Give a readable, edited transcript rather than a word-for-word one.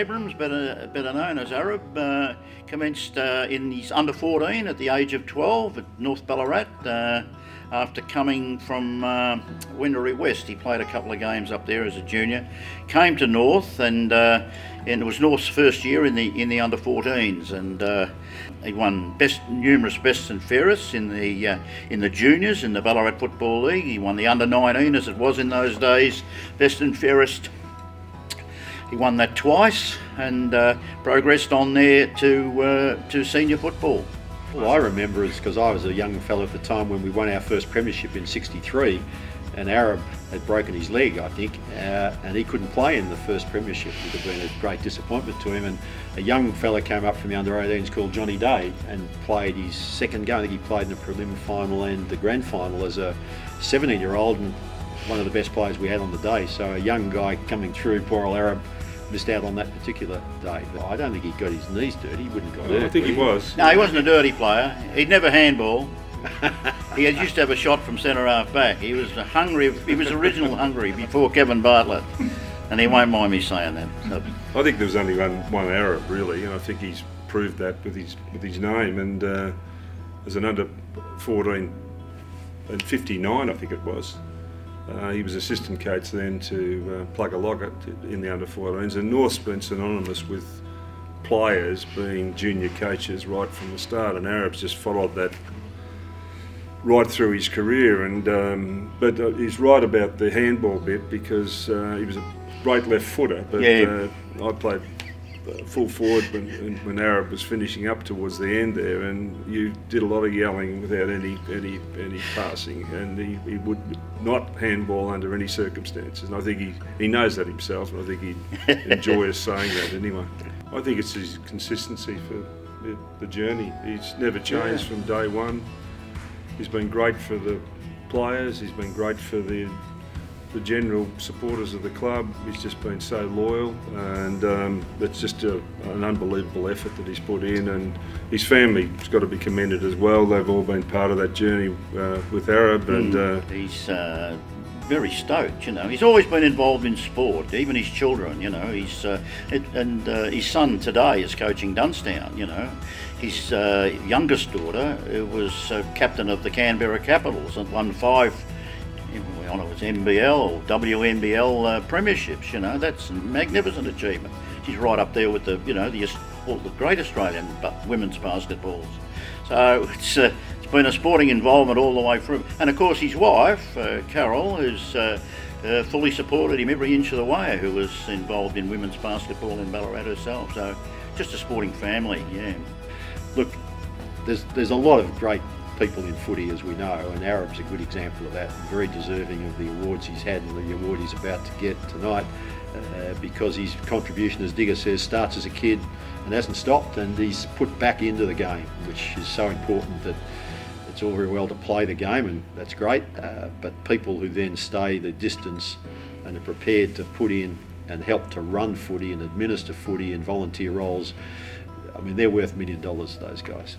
Abrams, better known as Arab, commenced in his under 14 at the age of 12 at North Ballarat. After coming from Wendouree West, he played a couple of games up there as a junior. Came to North, and it was North's first year in the under 14s, and he won numerous best and fairest in the juniors in the Ballarat Football League. He won the under 19, as it was in those days, best and fairest. He won that twice, and progressed on there to senior football. All I remember is because I was a young fellow at the time when we won our first premiership in '63, and Arab had broken his leg, I think, and he couldn't play in the first premiership. It would have been a great disappointment to him. And a young fella came up from the under 18s called Johnny Day and played his second game. I think he played in the prelim final and the grand final as a 17-year-old, and one of the best players we had on the day. So a young guy coming through, poor old Arab, missed out on that particular day. But I don't think he got his knees dirty. He wouldn't have got hurt. I think he was. No, he wasn't a dirty player. He'd never handball. He used to have a shot from centre half back. He was hungry. He was original hungry before Kevin Bartlett, and he won't mind me saying that. So. I think there was only one Arab really, and I think he's proved that with his name. And as an under 14 and 59, I think it was. He was assistant coach then to Plugger Lockett in the under 14s, and North's been synonymous with players being junior coaches right from the start, and Arab's just followed that right through his career. And but he's right about the handball bit, because he was a great left footer, but yeah. I played full forward when Arab was finishing up towards the end there, and you did a lot of yelling without any passing, and he would not handball under any circumstances, and I think he knows that himself, and I think he'd enjoy us saying that anyway. I think it's his consistency for the journey. He's never changed from day one. He's been great for the players, he's been great for the general supporters of the club. He's just been so loyal, and it's just an unbelievable effort that he's put in, and his family's got to be commended as well. They've all been part of that journey with Arab, and he's very stoked. You know, he's always been involved in sport, even his children. You know, his son today is coaching Dunstown. You know, his youngest daughter was captain of the Canberra Capitals and won 5. It was NBL or WNBL premierships. You know, that's a magnificent achievement. She's right up there with all the great Australian women's basketballs. So it's been a sporting involvement all the way through. And of course his wife, Carol, who's fully supported him every inch of the way, who was involved in women's basketball in Ballarat herself. So just a sporting family, yeah. Look, there's a lot of great people in footy, as we know, and Arab's a good example of that. Very deserving of the awards he's had and the award he's about to get tonight, because his contribution, as Digger says, starts as a kid and hasn't stopped, and he's put back into the game, which is so important. That it's all very well to play the game, and that's great, but people who then stay the distance and are prepared to put in and help to run footy and administer footy in volunteer roles, I mean, they're worth $1 million, those guys.